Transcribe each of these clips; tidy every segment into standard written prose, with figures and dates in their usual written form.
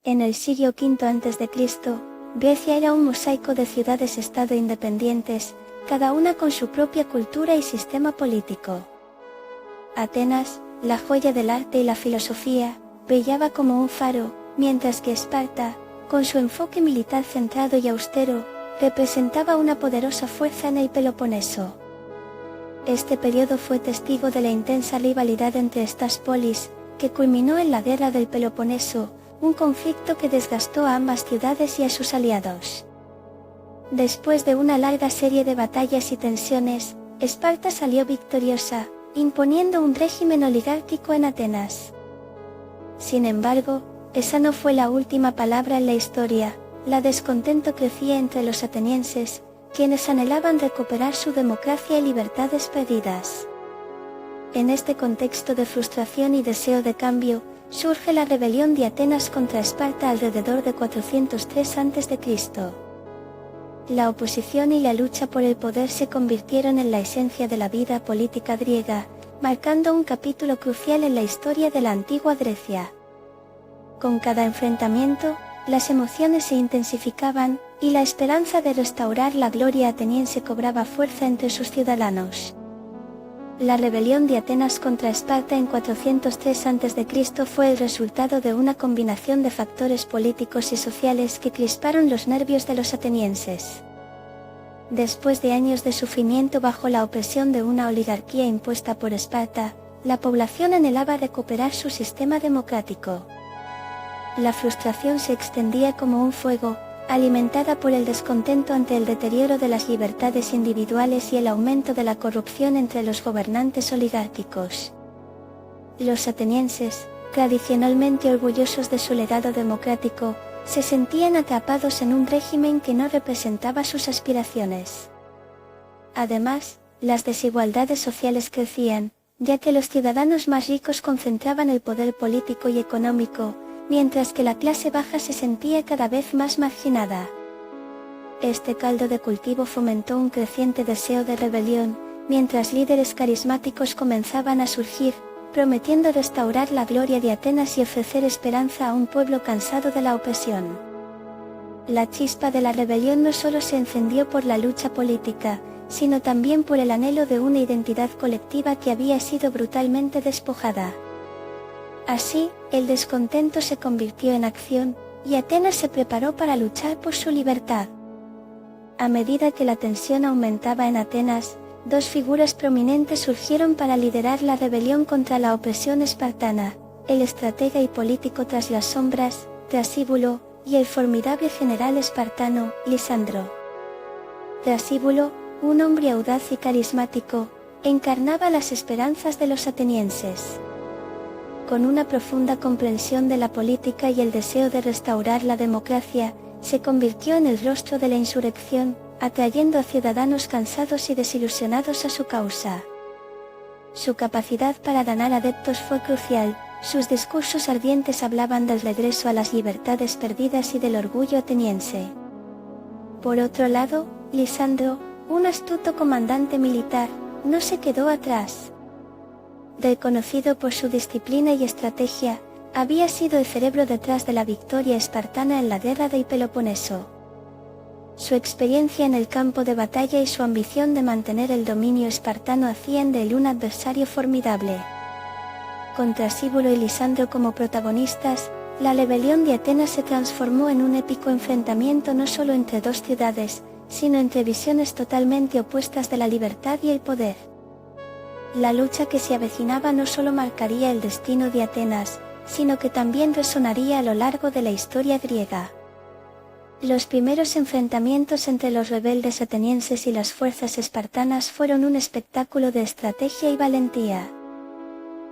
En el siglo V a.C., Grecia era un mosaico de ciudades-estado independientes, cada una con su propia cultura y sistema político. Atenas, la joya del arte y la filosofía, brillaba como un faro, mientras que Esparta, con su enfoque militar centrado y austero, representaba una poderosa fuerza en el Peloponeso. Este periodo fue testigo de la intensa rivalidad entre estas polis, que culminó en la Guerra del Peloponeso, un conflicto que desgastó a ambas ciudades y a sus aliados. Después de una larga serie de batallas y tensiones, Esparta salió victoriosa, imponiendo un régimen oligárquico en Atenas. Sin embargo, esa no fue la última palabra en la historia. La descontento crecía entre los atenienses, quienes anhelaban recuperar su democracia y libertades perdidas. En este contexto de frustración y deseo de cambio, surge la rebelión de Atenas contra Esparta alrededor de 403 a.C. La oposición y la lucha por el poder se convirtieron en la esencia de la vida política griega, marcando un capítulo crucial en la historia de la antigua Grecia. Con cada enfrentamiento, las emociones se intensificaban, y la esperanza de restaurar la gloria ateniense cobraba fuerza entre sus ciudadanos. La rebelión de Atenas contra Esparta en 403 a.C. fue el resultado de una combinación de factores políticos y sociales que crisparon los nervios de los atenienses. Después de años de sufrimiento bajo la opresión de una oligarquía impuesta por Esparta, la población anhelaba recuperar su sistema democrático. La frustración se extendía como un fuego, alimentada por el descontento ante el deterioro de las libertades individuales y el aumento de la corrupción entre los gobernantes oligárquicos. Los atenienses, tradicionalmente orgullosos de su legado democrático, se sentían atrapados en un régimen que no representaba sus aspiraciones. Además, las desigualdades sociales crecían, ya que los ciudadanos más ricos concentraban el poder político y económico, mientras que la clase baja se sentía cada vez más marginada. Este caldo de cultivo fomentó un creciente deseo de rebelión, mientras líderes carismáticos comenzaban a surgir, prometiendo restaurar la gloria de Atenas y ofrecer esperanza a un pueblo cansado de la opresión. La chispa de la rebelión no solo se encendió por la lucha política, sino también por el anhelo de una identidad colectiva que había sido brutalmente despojada. Así, el descontento se convirtió en acción, y Atenas se preparó para luchar por su libertad. A medida que la tensión aumentaba en Atenas, dos figuras prominentes surgieron para liderar la rebelión contra la opresión espartana: el estratega y político tras las sombras, Trasíbulo, y el formidable general espartano, Lisandro. Trasíbulo, un hombre audaz y carismático, encarnaba las esperanzas de los atenienses. Con una profunda comprensión de la política y el deseo de restaurar la democracia, se convirtió en el rostro de la insurrección, atrayendo a ciudadanos cansados y desilusionados a su causa. Su capacidad para ganar adeptos fue crucial. Sus discursos ardientes hablaban del regreso a las libertades perdidas y del orgullo ateniense. Por otro lado, Lisandro, un astuto comandante militar, no se quedó atrás. Reconocido por su disciplina y estrategia, había sido el cerebro detrás de la victoria espartana en la guerra del Peloponeso. Su experiencia en el campo de batalla y su ambición de mantener el dominio espartano hacían de él un adversario formidable. Con Trasíbulo y Lisandro como protagonistas, la rebelión de Atenas se transformó en un épico enfrentamiento no solo entre dos ciudades, sino entre visiones totalmente opuestas de la libertad y el poder. La lucha que se avecinaba no solo marcaría el destino de Atenas, sino que también resonaría a lo largo de la historia griega. Los primeros enfrentamientos entre los rebeldes atenienses y las fuerzas espartanas fueron un espectáculo de estrategia y valentía.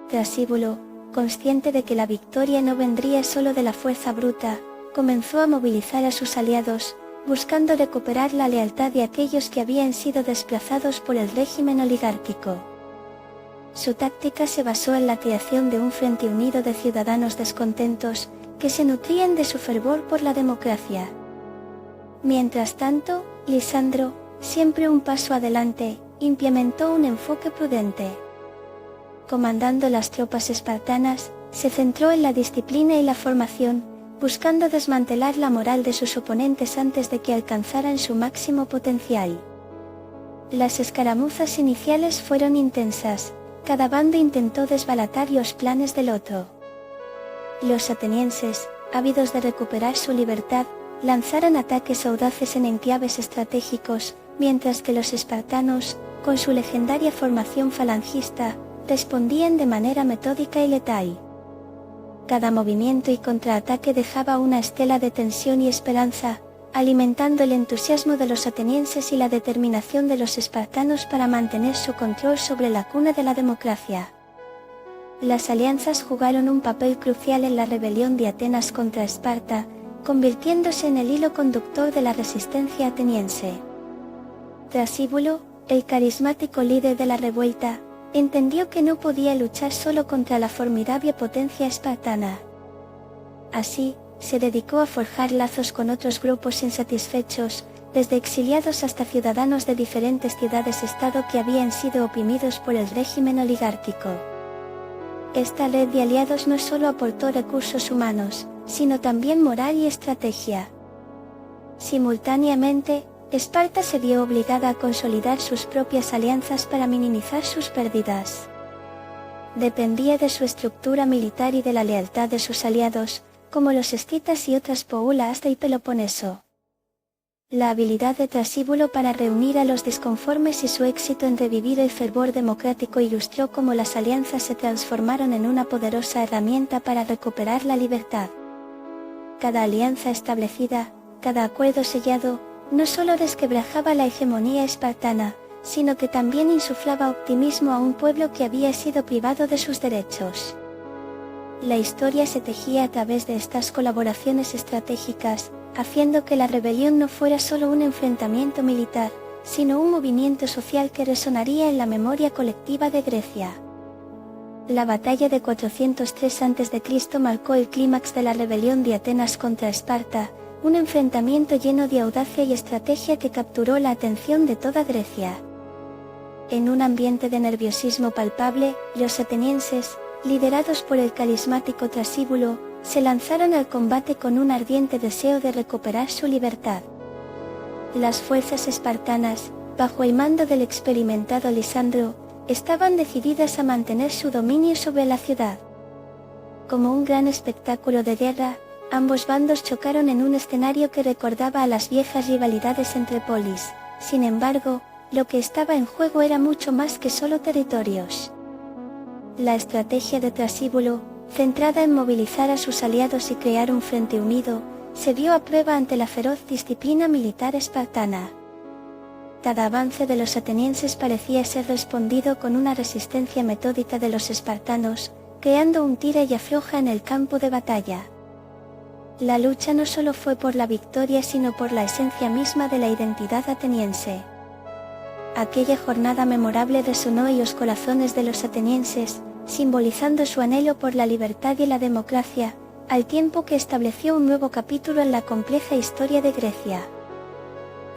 Trasíbulo, consciente de que la victoria no vendría solo de la fuerza bruta, comenzó a movilizar a sus aliados, buscando recuperar la lealtad de aquellos que habían sido desplazados por el régimen oligárquico. Su táctica se basó en la creación de un frente unido de ciudadanos descontentos, que se nutrían de su fervor por la democracia. Mientras tanto, Lisandro, siempre un paso adelante, implementó un enfoque prudente. Comandando las tropas espartanas, se centró en la disciplina y la formación, buscando desmantelar la moral de sus oponentes antes de que alcanzaran su máximo potencial. Las escaramuzas iniciales fueron intensas, cada bando intentó desbaratar los planes del otro. Los atenienses, ávidos de recuperar su libertad, lanzaron ataques audaces en enclaves estratégicos, mientras que los espartanos, con su legendaria formación falangista, respondían de manera metódica y letal. Cada movimiento y contraataque dejaba una estela de tensión y esperanza, alimentando el entusiasmo de los atenienses y la determinación de los espartanos para mantener su control sobre la cuna de la democracia. Las alianzas jugaron un papel crucial en la rebelión de Atenas contra Esparta, convirtiéndose en el hilo conductor de la resistencia ateniense. Trasíbulo, el carismático líder de la revuelta, entendió que no podía luchar solo contra la formidable potencia espartana. Así, se dedicó a forjar lazos con otros grupos insatisfechos, desde exiliados hasta ciudadanos de diferentes ciudades-estado que habían sido oprimidos por el régimen oligárquico. Esta red de aliados no solo aportó recursos humanos, sino también moral y estrategia. Simultáneamente, Esparta se vio obligada a consolidar sus propias alianzas para minimizar sus pérdidas. Dependía de su estructura militar y de la lealtad de sus aliados, como los escitas y otras poulas del Peloponeso. La habilidad de Trasíbulo para reunir a los disconformes y su éxito en revivir el fervor democrático ilustró cómo las alianzas se transformaron en una poderosa herramienta para recuperar la libertad. Cada alianza establecida, cada acuerdo sellado, no solo resquebrajaba la hegemonía espartana, sino que también insuflaba optimismo a un pueblo que había sido privado de sus derechos. La historia se tejía a través de estas colaboraciones estratégicas, haciendo que la rebelión no fuera solo un enfrentamiento militar, sino un movimiento social que resonaría en la memoria colectiva de Grecia. La batalla de 403 a.C. marcó el clímax de la rebelión de Atenas contra Esparta, un enfrentamiento lleno de audacia y estrategia que capturó la atención de toda Grecia. En un ambiente de nerviosismo palpable, los atenienses, liderados por el carismático Trasíbulo, se lanzaron al combate con un ardiente deseo de recuperar su libertad. Las fuerzas espartanas, bajo el mando del experimentado Lisandro, estaban decididas a mantener su dominio sobre la ciudad. Como un gran espectáculo de guerra, ambos bandos chocaron en un escenario que recordaba a las viejas rivalidades entre polis. Sin embargo, lo que estaba en juego era mucho más que solo territorios. La estrategia de Trasíbulo, centrada en movilizar a sus aliados y crear un frente unido, se vio a prueba ante la feroz disciplina militar espartana. Cada avance de los atenienses parecía ser respondido con una resistencia metódica de los espartanos, creando un tira y afloja en el campo de batalla. La lucha no solo fue por la victoria sino por la esencia misma de la identidad ateniense. Aquella jornada memorable resonó en los corazones de los atenienses, simbolizando su anhelo por la libertad y la democracia, al tiempo que estableció un nuevo capítulo en la compleja historia de Grecia.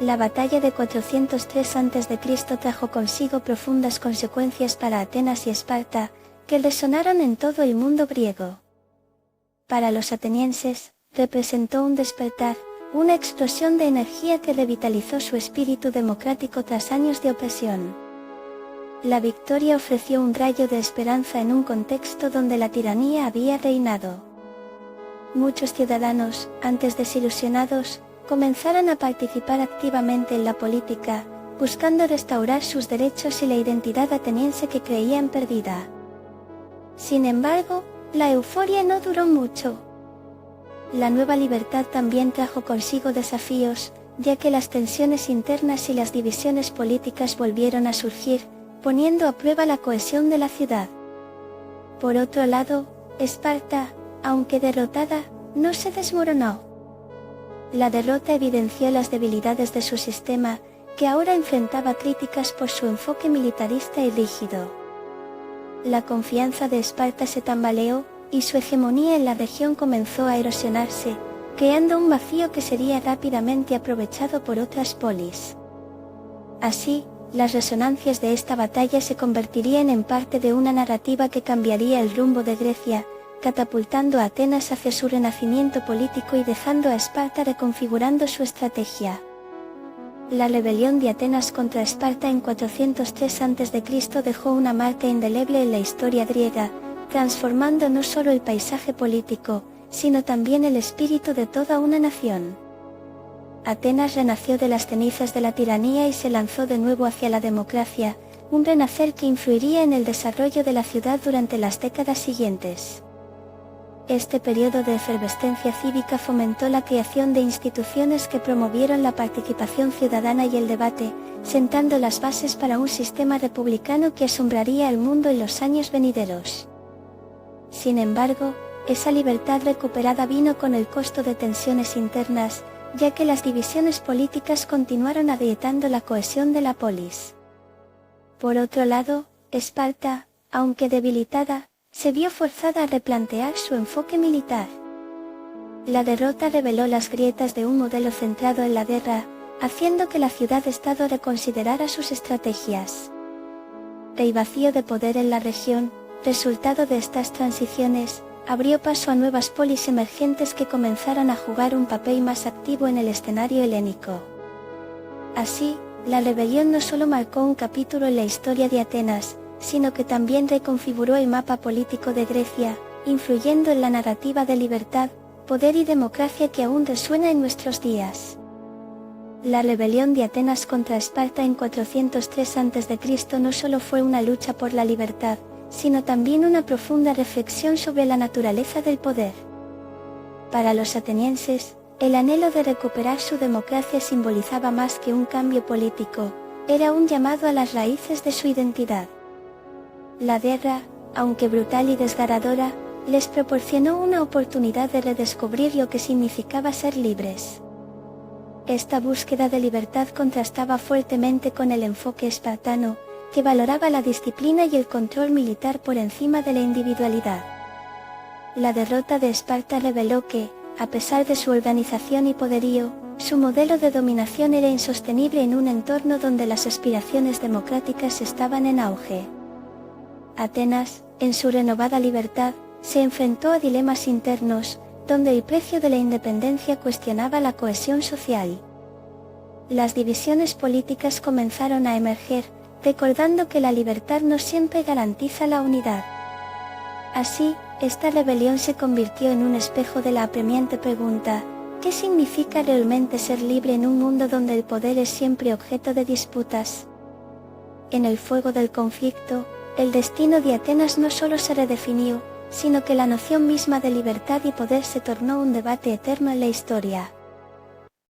La batalla de 403 a.C. trajo consigo profundas consecuencias para Atenas y Esparta, que resonaron en todo el mundo griego. Para los atenienses, representó un despertar, una explosión de energía que revitalizó su espíritu democrático tras años de opresión. La victoria ofreció un rayo de esperanza en un contexto donde la tiranía había reinado. Muchos ciudadanos, antes desilusionados, comenzaron a participar activamente en la política, buscando restaurar sus derechos y la identidad ateniense que creían perdida. Sin embargo, la euforia no duró mucho. La nueva libertad también trajo consigo desafíos, ya que las tensiones internas y las divisiones políticas volvieron a surgir, poniendo a prueba la cohesión de la ciudad. Por otro lado, Esparta, aunque derrotada, no se desmoronó. La derrota evidenció las debilidades de su sistema, que ahora enfrentaba críticas por su enfoque militarista y rígido. La confianza de Esparta se tambaleó, y su hegemonía en la región comenzó a erosionarse, creando un vacío que sería rápidamente aprovechado por otras polis. Así, las resonancias de esta batalla se convertirían en parte de una narrativa que cambiaría el rumbo de Grecia, catapultando a Atenas hacia su renacimiento político y dejando a Esparta reconfigurando su estrategia. La rebelión de Atenas contra Esparta en 403 a.C. dejó una marca indeleble en la historia griega, transformando no solo el paisaje político, sino también el espíritu de toda una nación. Atenas renació de las cenizas de la tiranía y se lanzó de nuevo hacia la democracia, un renacer que influiría en el desarrollo de la ciudad durante las décadas siguientes. Este periodo de efervescencia cívica fomentó la creación de instituciones que promovieron la participación ciudadana y el debate, sentando las bases para un sistema republicano que asombraría al mundo en los años venideros. Sin embargo, esa libertad recuperada vino con el costo de tensiones internas, ya que las divisiones políticas continuaron agrietando la cohesión de la polis. Por otro lado, Esparta, aunque debilitada, se vio forzada a replantear su enfoque militar. La derrota reveló las grietas de un modelo centrado en la guerra, haciendo que la ciudad-estado reconsiderara sus estrategias. El vacío de poder en la región, resultado de estas transiciones, abrió paso a nuevas polis emergentes que comenzaron a jugar un papel más activo en el escenario helénico. Así, la rebelión no solo marcó un capítulo en la historia de Atenas, sino que también reconfiguró el mapa político de Grecia, influyendo en la narrativa de libertad, poder y democracia que aún resuena en nuestros días. La rebelión de Atenas contra Esparta en 403 a.C. no solo fue una lucha por la libertad, sino también una profunda reflexión sobre la naturaleza del poder. Para los atenienses, el anhelo de recuperar su democracia simbolizaba más que un cambio político, era un llamado a las raíces de su identidad. La guerra, aunque brutal y desgarradora, les proporcionó una oportunidad de redescubrir lo que significaba ser libres. Esta búsqueda de libertad contrastaba fuertemente con el enfoque espartano, que valoraba la disciplina y el control militar por encima de la individualidad. La derrota de Esparta reveló que, a pesar de su organización y poderío, su modelo de dominación era insostenible en un entorno donde las aspiraciones democráticas estaban en auge. Atenas, en su renovada libertad, se enfrentó a dilemas internos, donde el precio de la independencia cuestionaba la cohesión social. Las divisiones políticas comenzaron a emerger, recordando que la libertad no siempre garantiza la unidad. Así, esta rebelión se convirtió en un espejo de la apremiante pregunta: ¿qué significa realmente ser libre en un mundo donde el poder es siempre objeto de disputas? En el fuego del conflicto, el destino de Atenas no solo se redefinió, sino que la noción misma de libertad y poder se tornó un debate eterno en la historia.